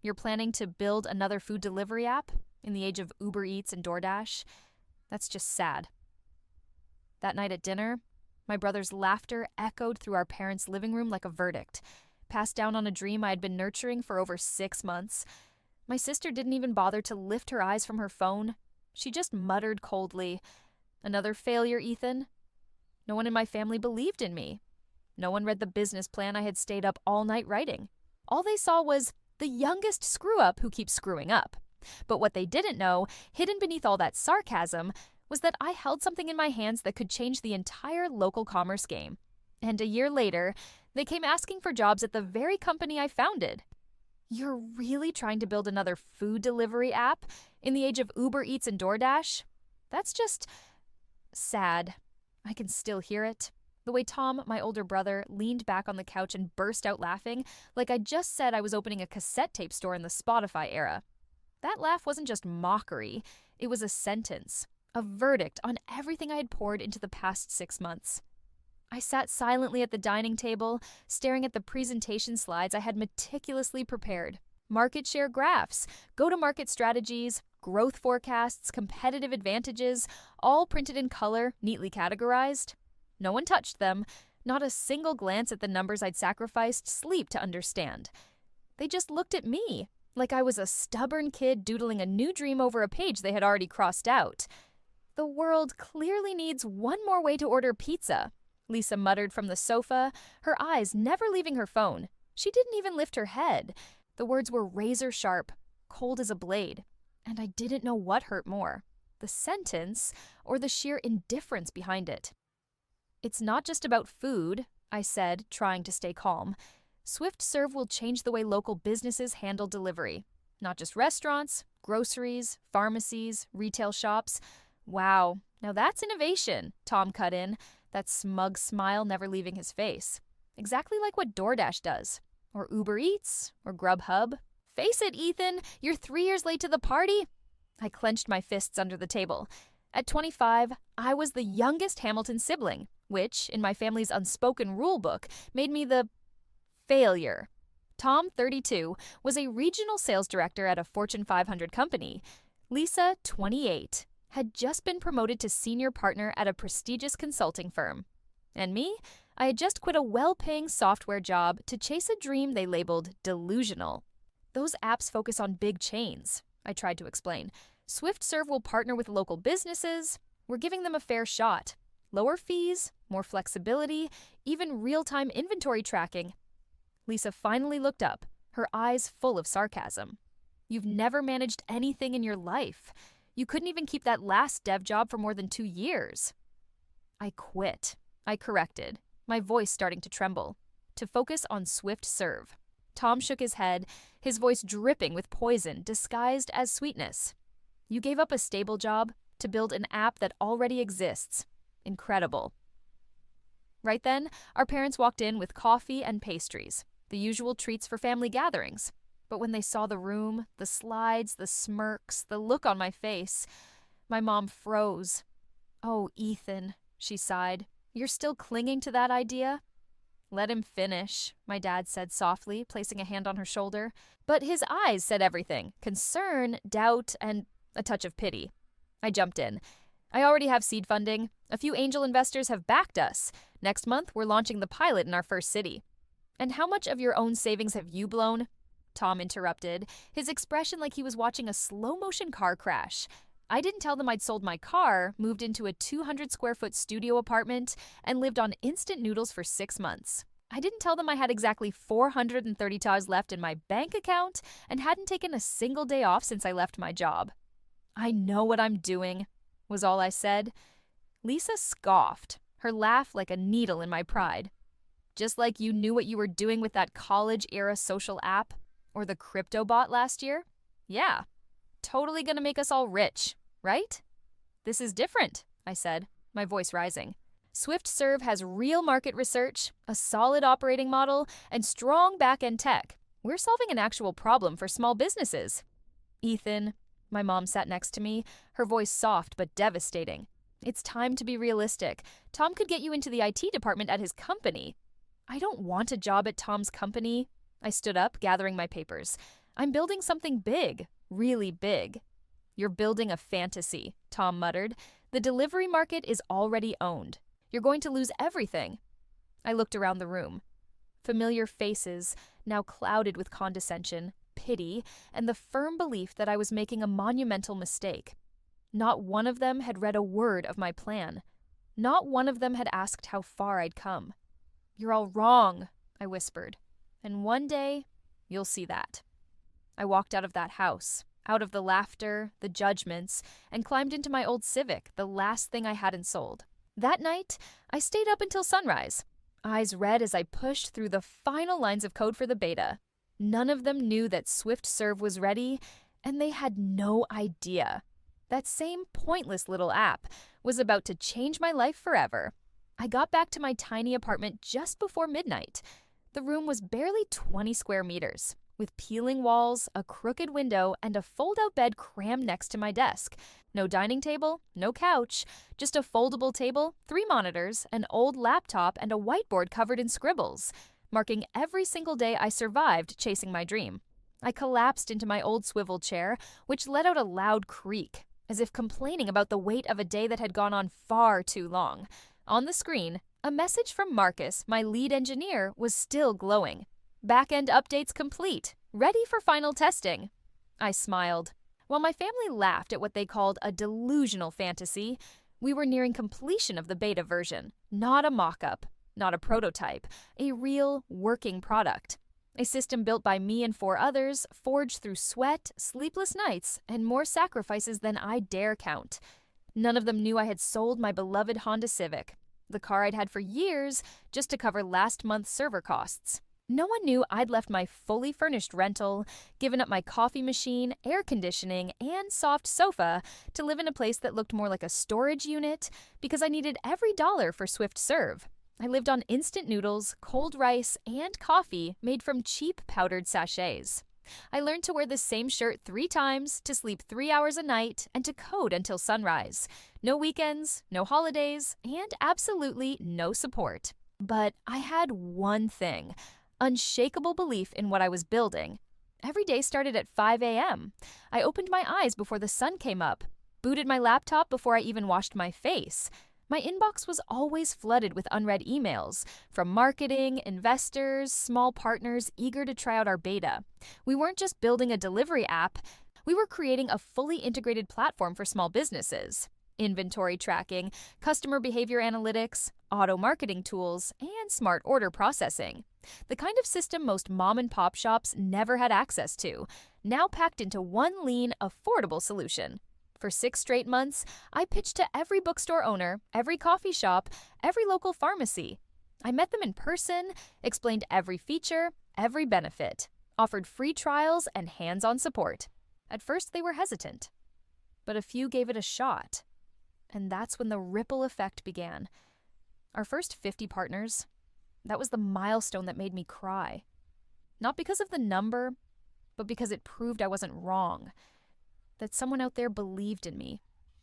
You're planning to build another food delivery app in the age of Uber Eats and DoorDash? That's just sad. That night at dinner, my brother's laughter echoed through our parents' living room like a verdict, passed down on a dream I had been nurturing for over 6 months. My sister didn't even bother to lift her eyes from her phone. She just muttered coldly, "Another failure, Ethan?" No one in my family believed in me. No one read the business plan I had stayed up all night writing. All they saw was the youngest screw-up who keeps screwing up. But what they didn't know, hidden beneath all that sarcasm, was that I held something in my hands that could change the entire local commerce game. And a year later, they came asking for jobs at the very company I founded. You're really trying to build another food delivery app in the age of Uber Eats and DoorDash? That's just sad. I can still hear it. The way Tom, my older brother, leaned back on the couch and burst out laughing like I just said I was opening a cassette tape store in the Spotify era. That laugh wasn't just mockery, it was a sentence, a verdict on everything I had poured into the past 6 months. I sat silently at the dining table, staring at the presentation slides I had meticulously prepared. Market share graphs, go-to-market strategies, growth forecasts, competitive advantages, all printed in color, neatly categorized. No one touched them. Not a single glance at the numbers I'd sacrificed sleep to understand. They just looked at me, like I was a stubborn kid doodling a new dream over a page they had already crossed out. The world clearly needs one more way to order pizza, Lisa muttered from the sofa, her eyes never leaving her phone. She didn't even lift her head. The words were razor sharp, cold as a blade, and I didn't know what hurt more, the sentence or the sheer indifference behind it. It's not just about food, I said, trying to stay calm. Swift Serve will change the way local businesses handle delivery. Not just restaurants, groceries, pharmacies, retail shops. Wow, now that's innovation, Tom cut in, that smug smile never leaving his face. Exactly like what DoorDash does, or Uber Eats, or Grubhub. Face it, Ethan, you're 3 years late to the party. I clenched my fists under the table. At 25, I was the youngest Hamilton sibling, which, in my family's unspoken rule book, made me the failure. Tom, 32, was a regional sales director at a Fortune 500 company. Lisa, 28, had just been promoted to senior partner at a prestigious consulting firm. And me? I had just quit a well-paying software job to chase a dream they labeled delusional. Those apps focus on big chains, I tried to explain. Swift Serve will partner with local businesses. We're giving them a fair shot. Lower fees, more flexibility, even real-time inventory tracking. Lisa finally looked up, her eyes full of sarcasm. You've never managed anything in your life. You couldn't even keep that last dev job for more than 2 years. I quit. I corrected, my voice starting to tremble, to focus on Swift Serve. Tom shook his head, his voice dripping with poison disguised as sweetness. You gave up a stable job to build an app that already exists. Incredible. Right then, our parents walked in with coffee and pastries, the usual treats for family gatherings. But when they saw the room, the slides, the smirks, the look on my face, my mom froze. "Oh, Ethan," she sighed, "you're still clinging to that idea?" "Let him finish," my dad said softly, placing a hand on her shoulder. But his eyes said everything: concern, doubt, and a touch of pity. I jumped in. "I already have seed funding. A few angel investors have backed us. Next month, we're launching the pilot in our first city." "And how much of your own savings have you blown?" Tom interrupted, his expression like he was watching a slow-motion car crash. I didn't tell them I'd sold my car, moved into a 200-square-foot studio apartment, and lived on instant noodles for 6 months. I didn't tell them I had exactly $430 left in my bank account and hadn't taken a single day off since I left my job. "I know what I'm doing," was all I said. Lisa scoffed, her laugh like a needle in my pride. "Just like you knew what you were doing with that college-era social app? Or the crypto bot last year? Yeah. Totally gonna make us all rich, right?" "This is different," I said, my voice rising. "Swift Serve has real market research, a solid operating model, and strong back-end tech. We're solving an actual problem for small businesses." "Ethan," my mom sat next to me, her voice soft but devastating. "It's time to be realistic. Tom could get you into the IT department at his company." "I don't want a job at Tom's company." I stood up, gathering my papers. I'm building something big, really big. You're building a fantasy, Tom muttered. The delivery market is already owned. You're going to lose everything. I looked around the room. Familiar faces, now clouded with condescension, pity, and the firm belief that I was making a monumental mistake. Not one of them had read a word of my plan. Not one of them had asked how far I'd come. You're all wrong, I whispered. And one day, you'll see that. I walked out of that house, out of the laughter, the judgments, and climbed into my old Civic, the last thing I hadn't sold. That night, I stayed up until sunrise, eyes red as I pushed through the final lines of code for the beta. None of them knew that Swift Serve was ready, and they had no idea. That same pointless little app was about to change my life forever. I got back to my tiny apartment just before midnight. The room was barely 20 square meters, with peeling walls, a crooked window, and a fold-out bed crammed next to my desk. No dining table, no couch, just a foldable table, 3 monitors, an old laptop, and a whiteboard covered in scribbles, marking every single day I survived chasing my dream. I collapsed into my old swivel chair, which let out a loud creak, as if complaining about the weight of a day that had gone on far too long. On the screen, a message from Marcus, my lead engineer, was still glowing. Back-end updates complete, ready for final testing. I smiled. While my family laughed at what they called a delusional fantasy, we were nearing completion of the beta version. Not a mock-up, not a prototype, a real working product. A system built by me and 4 others, forged through sweat, sleepless nights, and more sacrifices than I dare count. None of them knew I had sold my beloved Honda Civic, the car I'd had for years, just to cover last month's server costs. No one knew I'd left my fully furnished rental, given up my coffee machine, air conditioning, and soft sofa to live in a place that looked more like a storage unit because I needed every dollar for Swift Serve. I lived on instant noodles, cold rice, and coffee made from cheap powdered sachets. I learned to wear the same shirt 3 times, to sleep 3 hours a night, and to code until sunrise. No weekends, no holidays, and absolutely no support. But I had one thing: unshakable belief in what I was building. Every day started at 5 a.m. I opened my eyes before the sun came up, booted my laptop before I even washed my face. My inbox was always flooded with unread emails from marketing, investors, small partners eager to try out our beta. We weren't just building a delivery app, we were creating a fully integrated platform for small businesses. Inventory tracking, customer behavior analytics, auto marketing tools, and smart order processing. The kind of system most mom-and-pop shops never had access to, now packed into one lean, affordable solution. For 6 straight months, I pitched to every bookstore owner, every coffee shop, every local pharmacy. I met them in person, explained every feature, every benefit, offered free trials and hands-on support. At first, they were hesitant, but a few gave it a shot. And that's when the ripple effect began. Our first 50 partners, that was the milestone that made me cry. Not because of the number, but because it proved I wasn't wrong. That someone out there believed in me.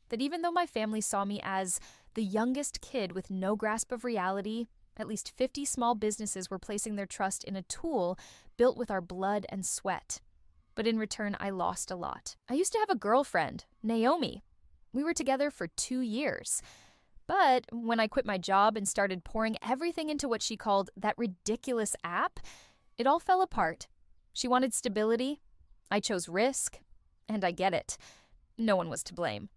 That even though my family saw me as the youngest kid with no grasp of reality, at least 50 small businesses were placing their trust in a tool built with our blood and sweat. But in return, I lost a lot. I used to have a girlfriend, Naomi. We were together for 2 years. But when I quit my job and started pouring everything into what she called that ridiculous app, it all fell apart. She wanted stability. I chose risk. And I get it. No one was to blame.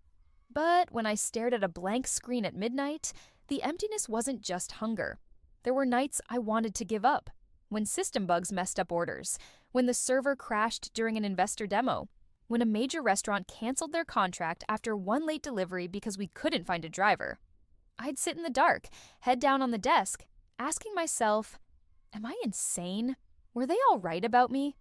But when I stared at a blank screen at midnight, the emptiness wasn't just hunger. There were nights I wanted to give up. When system bugs messed up orders. When the server crashed during an investor demo. When a major restaurant canceled their contract after one late delivery because we couldn't find a driver. I'd sit in the dark, head down on the desk, asking myself, am I insane? Were they all right about me?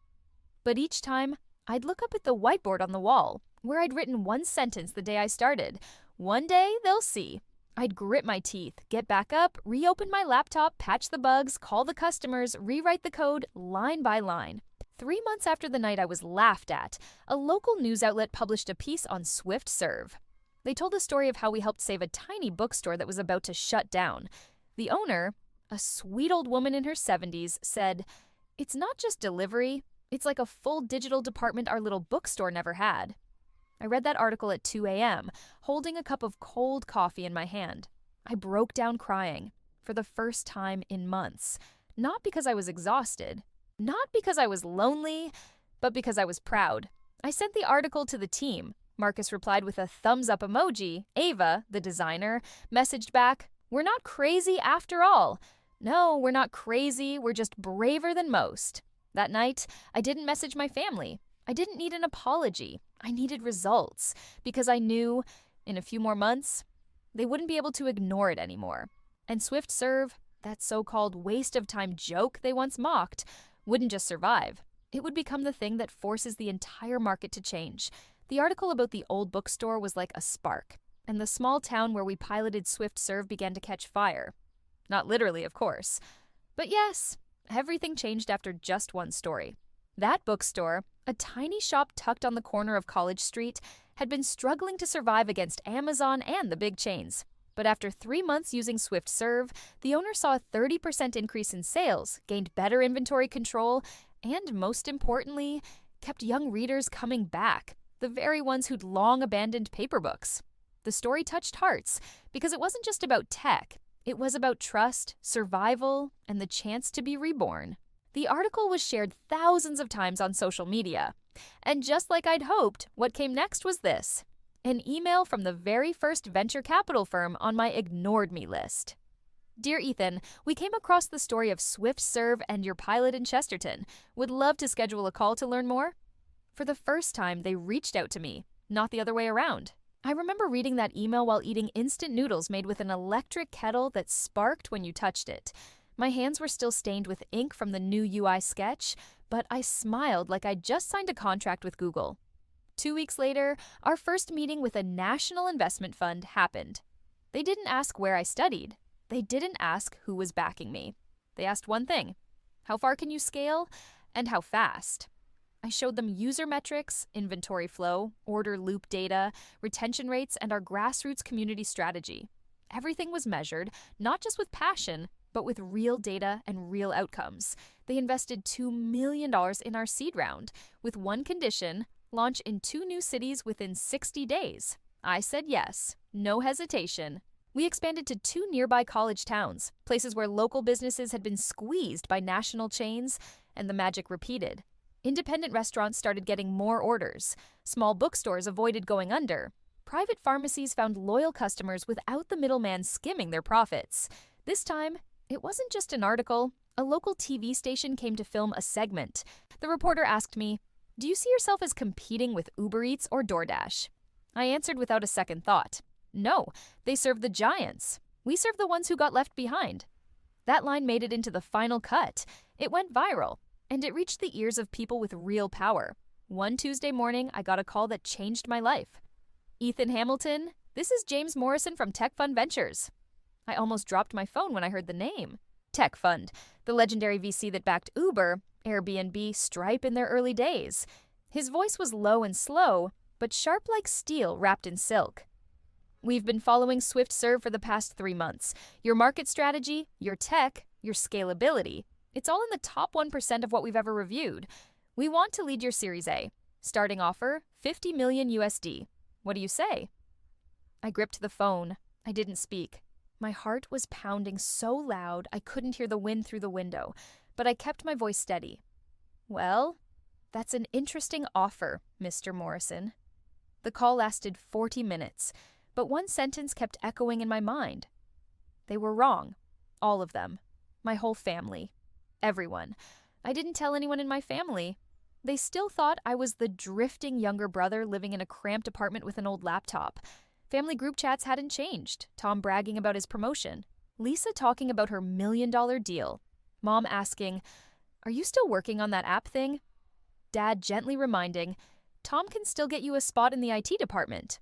But each time, I'd look up at the whiteboard on the wall, where I'd written one sentence the day I started. One day, they'll see. I'd grit my teeth, get back up, reopen my laptop, patch the bugs, call the customers, rewrite the code line by line. 3 months after the night I was laughed at, a local news outlet published a piece on Swift Serve. They told a story of how we helped save a tiny bookstore that was about to shut down. The owner, a sweet old woman in her 70s, said, "It's not just delivery, It's like a full digital department our little bookstore never had. I read that article at 2 a.m., holding a cup of cold coffee in my hand. I broke down crying for the first time in months. Not because I was exhausted, not because I was lonely, but because I was proud. I sent the article to the team. Marcus replied with a thumbs up emoji. Ava, the designer, messaged back, "We're not crazy after all." No, we're not crazy, we're just braver than most. That night, I didn't message my family. I didn't need an apology. I needed results, because I knew, in a few more months, they wouldn't be able to ignore it anymore. And Swift Serve, that so-called waste of time joke they once mocked, wouldn't just survive. It would become the thing that forces the entire market to change. The article about the old bookstore was like a spark, and the small town where we piloted Swift Serve began to catch fire. Not literally, of course. But yes, everything changed after just one story. That bookstore, a tiny shop tucked on the corner of College Street, had been struggling to survive against Amazon and the big chains. But after 3 months using Swift Serve, the owner saw a 30% increase in sales, gained better inventory control, and most importantly, kept young readers coming back, the very ones who'd long abandoned paper books. The story touched hearts because it wasn't just about tech. It was about trust, survival, and the chance to be reborn. The article was shared thousands of times on social media. And just like I'd hoped, what came next was this: an email from the very first venture capital firm on my ignored me list. "Dear Ethan, we came across the story of Swift Serve and your pilot in Chesterton. Would love to schedule a call to learn more." For the first time, they reached out to me, not the other way around. I remember reading that email while eating instant noodles made with an electric kettle that sparked when you touched it. My hands were still stained with ink from the new UI sketch, but I smiled like I'd just signed a contract with Google. 2 weeks later, our first meeting with a national investment fund happened. They didn't ask where I studied. They didn't ask who was backing me. They asked one thing: how far can you scale, and how fast? I showed them user metrics, inventory flow, order loop data, retention rates, and our grassroots community strategy. Everything was measured, not just with passion, but with real data and real outcomes. They invested $2 million in our seed round, with one condition: launch in 2 new cities within 60 days. I said yes, no hesitation. We expanded to 2 nearby college towns, places where local businesses had been squeezed by national chains, and the magic repeated. Independent restaurants started getting more orders. Small bookstores avoided going under. Private pharmacies found loyal customers without the middleman skimming their profits. This time, it wasn't just an article. A local TV station came to film a segment. The reporter asked me, "Do you see yourself as competing with Uber Eats or DoorDash?" I answered without a second thought. No, they serve the giants. We serve the ones who got left behind. That line made it into the final cut. It went viral, and it reached the ears of people with real power. One Tuesday morning, I got a call that changed my life. "Ethan Hamilton, this is James Morrison from Tech Fund Ventures." I almost dropped my phone when I heard the name. Tech Fund, the legendary VC that backed Uber, Airbnb, Stripe in their early days. His voice was low and slow, but sharp like steel wrapped in silk. "We've been following Swift Serve for the past 3 months. Your market strategy, your tech, your scalability. It's all in the top 1% of what we've ever reviewed. We want to lead your Series A. Starting offer, $50 million USD. What do you say?" I gripped the phone. I didn't speak. My heart was pounding so loud I couldn't hear the wind through the window, but I kept my voice steady. "Well, that's an interesting offer, Mr. Morrison." The call lasted 40 minutes, but one sentence kept echoing in my mind. They were wrong. All of them. My whole family. Everyone. I didn't tell anyone in my family. They still thought I was the drifting younger brother living in a cramped apartment with an old laptop. Family group chats hadn't changed. Tom bragging about his promotion. Lisa talking about her $1 million deal. Mom asking, "Are you still working on that app thing?" Dad gently reminding, "Tom can still get you a spot in the IT department."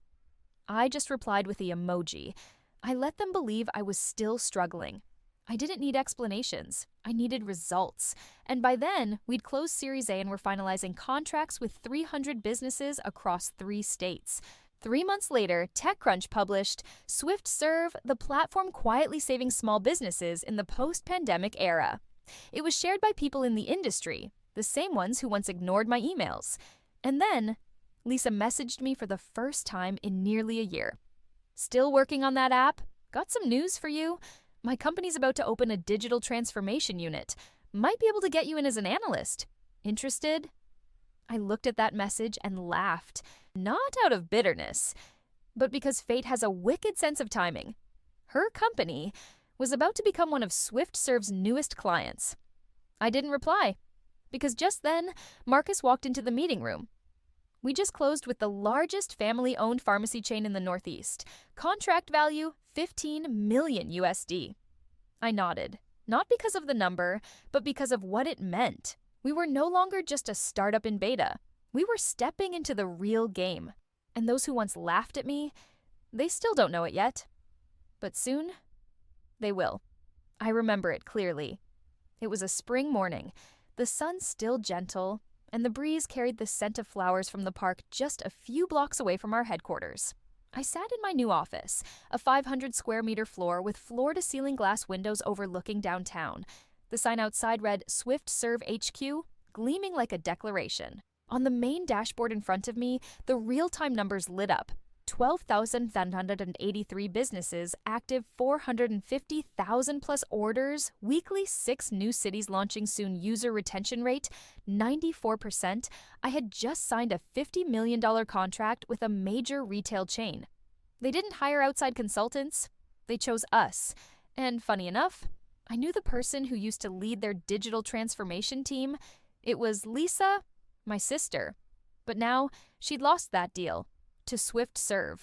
I just replied with the emoji. I let them believe I was still struggling. I didn't need explanations. I needed results. And by then, we'd closed Series A and were finalizing contracts with 300 businesses across 3 states. 3 months later, TechCrunch published Swift Serve, the platform quietly saving small businesses in the post-pandemic era. It was shared by people in the industry. the same ones who once ignored my emails. And then, Lisa messaged me for the first time in nearly a year. Still working on that app? Got some news for you. My company's about to open a digital transformation unit. Might be able to get you in as an analyst. Interested? I looked at that message and laughed, not out of bitterness, but because fate has a wicked sense of timing. Her company was about to become one of SwiftServe's newest clients. I didn't reply, because just then, Marcus walked into the meeting room. We just closed with the largest family-owned pharmacy chain in the Northeast. Contract value, $15 million USD. I nodded, not because of the number, but because of what it meant. We were no longer just a startup in beta. We were stepping into the real game. And those who once laughed at me, they still don't know it yet. But soon, they will. I remember it clearly. It was a spring morning, the sun still gentle, and the breeze carried the scent of flowers from the park just a few blocks away from our headquarters. I sat in my new office, a 500-square-meter floor with floor-to-ceiling glass windows overlooking downtown. The sign outside read SwiftServe HQ, gleaming like a declaration. On the main dashboard in front of me, the real-time numbers lit up. 12,783 businesses, active 450,000 plus orders, weekly 6 new cities launching soon, user retention rate 94%. I had just signed a $50 million contract with a major retail chain. They didn't hire outside consultants. They chose us. And funny enough, I knew the person who used to lead their digital transformation team. It was Lisa, my sister. But now she'd lost that deal to SwiftServe.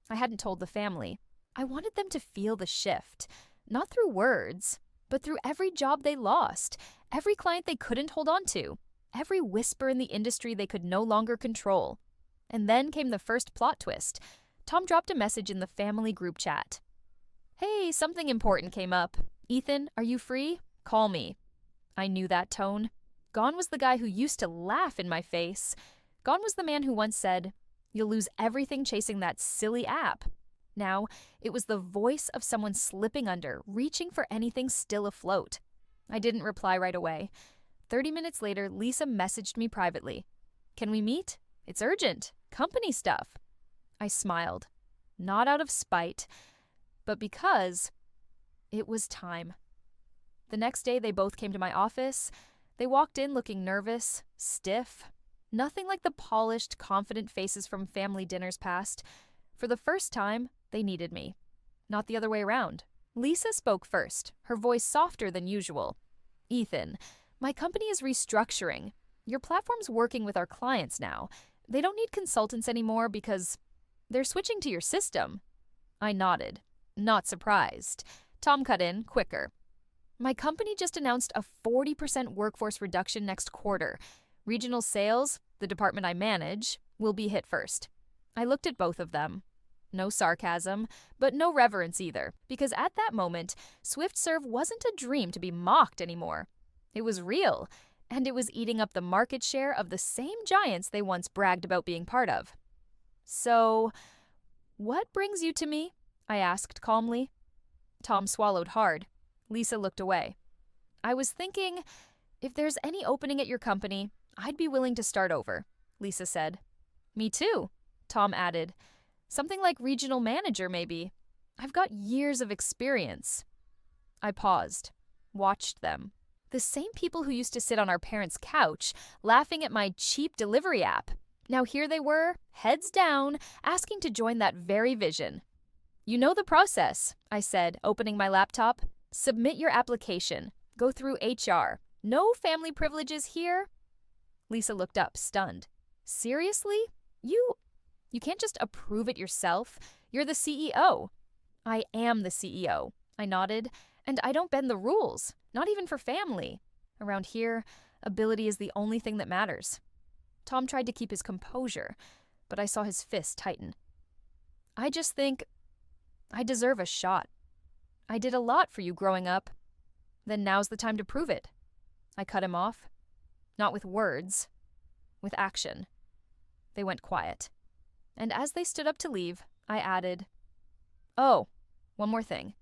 I hadn't told the family. I wanted them to feel the shift, not through words, but through every job they lost, every client they couldn't hold on to, every whisper in the industry they could no longer control. And then came the first plot twist. Tom dropped a message in the family group chat. "Hey, something important came up. Ethan, are you free? Call me." I knew that tone. Gone was the guy who used to laugh in my face. Gone was the man who once said, "You'll lose everything chasing that silly app." Now, it was the voice of someone slipping under, reaching for anything still afloat. I didn't reply right away. 30 minutes later, Lisa messaged me privately. "Can we meet? It's urgent. Company stuff." I smiled, not out of spite, but because it was time. The next day, they both came to my office. They walked in looking nervous, stiff. Nothing like the polished, confident faces from family dinners past. For the first time, they needed me. Not the other way around. Lisa spoke first, her voice softer than usual. "Ethan, my company is restructuring. Your platform's working with our clients now. They don't need consultants anymore because they're switching to your system." I nodded, not surprised. Tom cut in, quicker. "My company just announced a 40% workforce reduction next quarter. Regional sales, the department I manage, will be hit first." I looked at both of them. No sarcasm, but no reverence either, because at that moment, SwiftServe wasn't a dream to be mocked anymore. It was real, and it was eating up the market share of the same giants they once bragged about being part of. "So, what brings you to me?" I asked calmly. Tom swallowed hard. Lisa looked away. "I was thinking, if there's any opening at your company, I'd be willing to start over," Lisa said. "Me too," Tom added. "Something like regional manager, maybe. I've got years of experience." I paused, watched them. The same people who used to sit on our parents' couch, laughing at my cheap delivery app. Now here they were, heads down, asking to join that very vision. "You know the process," I said, opening my laptop. "Submit your application. Go through HR. No family privileges here." Lisa looked up, stunned. "Seriously? You can't just approve it yourself. You're the CEO." "I am the CEO," I nodded, "and I don't bend the rules, not even for family. Around here, ability is the only thing that matters." Tom tried to keep his composure, but I saw his fist tighten. "I just think I deserve a shot. I did a lot for you growing up. Then now's the time to prove it." I cut him off. Not with words, with action. They went quiet. And as they stood up to leave, I added, "Oh, one more thing.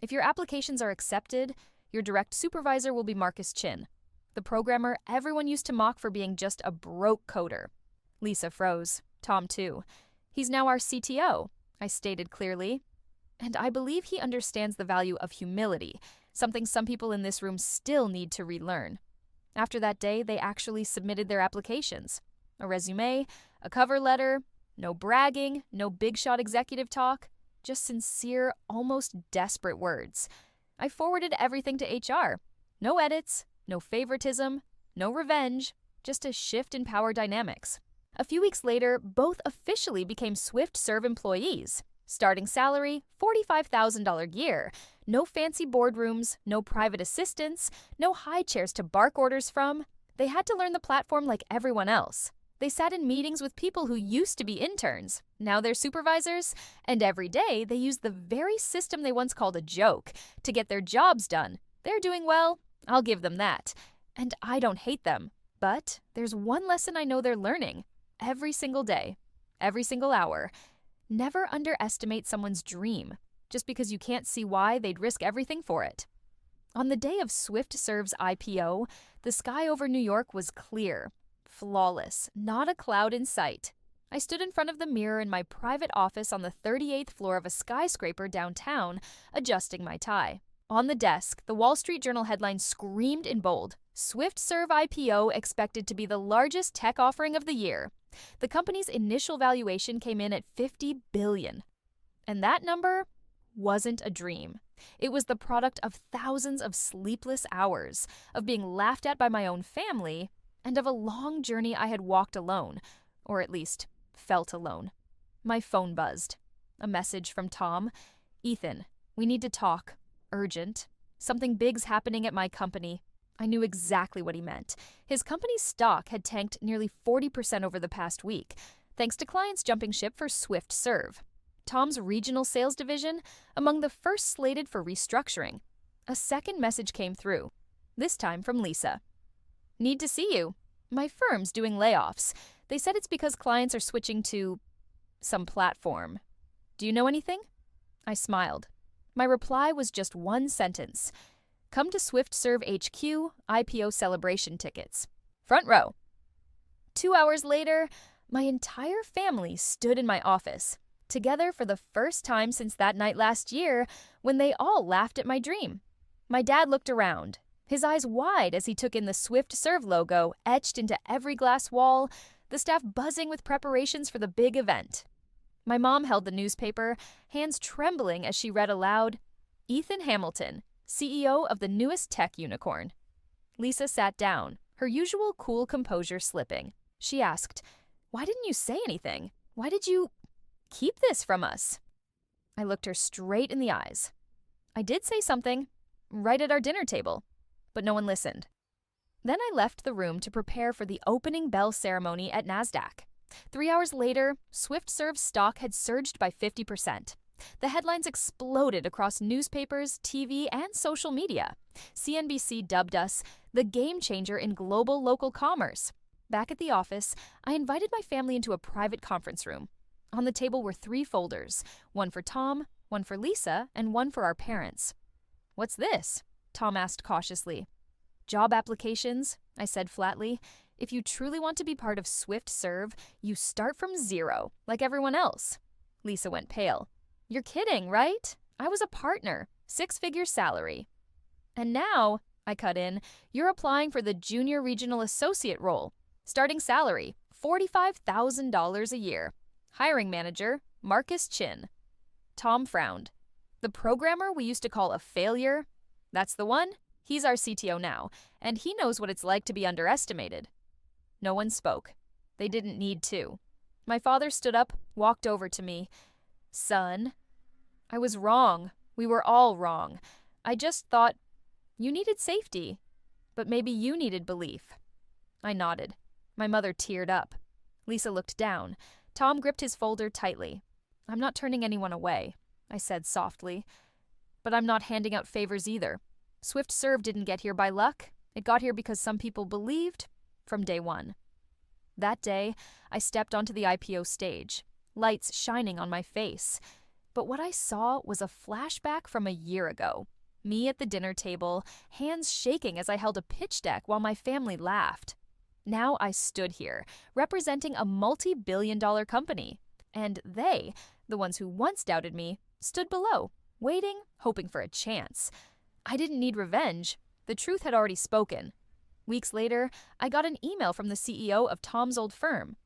If your applications are accepted, your direct supervisor will be Marcus Chin. The programmer everyone used to mock for being just a broke coder. Lisa froze. Tom, too. He's now our CTO, I stated clearly. And I believe he understands the value of humility, something some people in this room still need to relearn. After that day, they actually submitted their applications. A resume, a cover letter, no bragging, no big shot executive talk, just sincere, almost desperate words. I forwarded everything to HR. No edits, no favoritism, no revenge, just a shift in power dynamics. A few weeks later, both officially became SwiftServe employees. Starting salary, $45,000 year. No fancy boardrooms, no private assistants, no high chairs to bark orders from. They had to learn the platform like everyone else. They sat in meetings with people who used to be interns. Now they're supervisors. And every day, they use the very system they once called a joke to get their jobs done. They're doing well. I'll give them that. And I don't hate them. But there's one lesson I know they're learning. Every single day. Every single hour. Never underestimate someone's dream, just because you can't see why they'd risk everything for it. On the day of SwiftServe's IPO, the sky over New York was clear, flawless, not a cloud in sight. I stood in front of the mirror in my private office on the 38th floor of a skyscraper downtown, adjusting my tie. On the desk, the Wall Street Journal headline screamed in bold, SwiftServe IPO expected to be the largest tech offering of the year. The company's initial valuation came in at $50 billion. And that number wasn't a dream. It was the product of thousands of sleepless hours, of being laughed at by my own family, and of a long journey I had walked alone, or at least felt alone. My phone buzzed. A message from Tom. Ethan, we need to talk. Urgent. Something big's happening at my company. I knew exactly what he meant. His company's stock had tanked nearly 40% over the past week, thanks to clients jumping ship for SwiftServe. Tom's regional sales division, among the first slated for restructuring. A second message came through, this time from Lisa. Need to see you. My firm's doing layoffs. They said it's because clients are switching to some platform. Do you know anything? I smiled. My reply was just one sentence. Come to SwiftServe HQ, IPO celebration tickets. Front row. 2 hours later, my entire family stood in my office, together for the first time since that night last year when they all laughed at my dream. My dad looked around, his eyes wide as he took in the SwiftServe logo etched into every glass wall, the staff buzzing with preparations for the big event. My mom held the newspaper, hands trembling as she read aloud, Ethan Hamilton, CEO of the newest tech unicorn. Lisa sat down, her usual cool composure slipping. She asked, Why didn't you say anything? Why did you keep this from us? I looked her straight in the eyes. I did say something, right at our dinner table, but no one listened. Then I left the room to prepare for the opening bell ceremony at NASDAQ. 3 hours later, SwiftServe's stock had surged by 50%. The headlines exploded across newspapers, TV, and social media. CNBC dubbed us the game changer in global local commerce. Back at the office, I invited my family into a private conference room. On the table were 3 folders, one for Tom, one for Lisa, and one for our parents. What's this? Tom asked cautiously. Job applications, I said flatly. If you truly want to be part of SwiftServe, you start from zero, like everyone else. Lisa went pale. You're kidding, right? I was a partner, 6-figure salary. And now, I cut in, you're applying for the junior regional associate role. Starting salary, $45,000 a year. Hiring manager, Marcus Chin. Tom frowned. The programmer we used to call a failure? That's the one. He's our CTO now, and he knows what it's like to be underestimated. No one spoke. They didn't need to. My father stood up, walked over to me. Son, I was wrong. We were all wrong. I just thought you needed safety, but maybe you needed belief. I nodded. My mother teared up. Lisa looked down. Tom gripped his folder tightly. I'm not turning anyone away, I said softly. But I'm not handing out favors either. SwiftServe didn't get here by luck. It got here because some people believed from day one. That day, I stepped onto the IPO stage, lights shining on my face. But what I saw was a flashback from a year ago. Me at the dinner table, hands shaking as I held a pitch deck while my family laughed. Now I stood here, representing a multi-billion-dollar company. And they, the ones who once doubted me, stood below, waiting, hoping for a chance. I didn't need revenge. The truth had already spoken. Weeks later, I got an email from the CEO of Tom's old firm.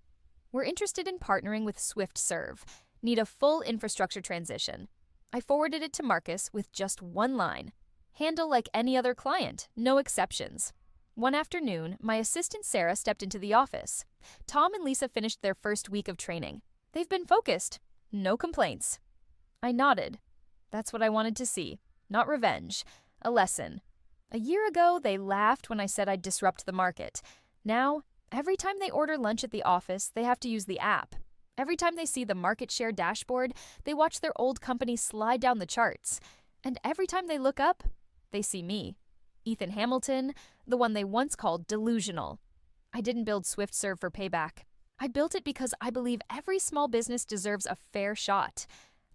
We're interested in partnering with SwiftServe. Need a full infrastructure transition. I forwarded it to Marcus with just one line. Handle like any other client, no exceptions. One afternoon, my assistant Sarah stepped into the office. Tom and Lisa finished their first week of training. They've been focused. No complaints. I nodded. That's what I wanted to see. Not revenge. A lesson. A year ago, they laughed when I said I'd disrupt the market. Now, every time they order lunch at the office, they have to use the app. Every time they see the market share dashboard, they watch their old company slide down the charts. And every time they look up, they see me. Ethan Hamilton, the one they once called delusional. I didn't build SwiftServe for payback. I built it because I believe every small business deserves a fair shot.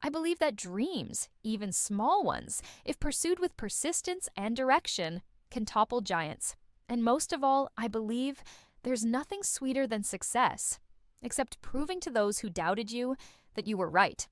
I believe that dreams, even small ones, if pursued with persistence and direction, can topple giants. And most of all, I believe there's nothing sweeter than success, except proving to those who doubted you that you were right.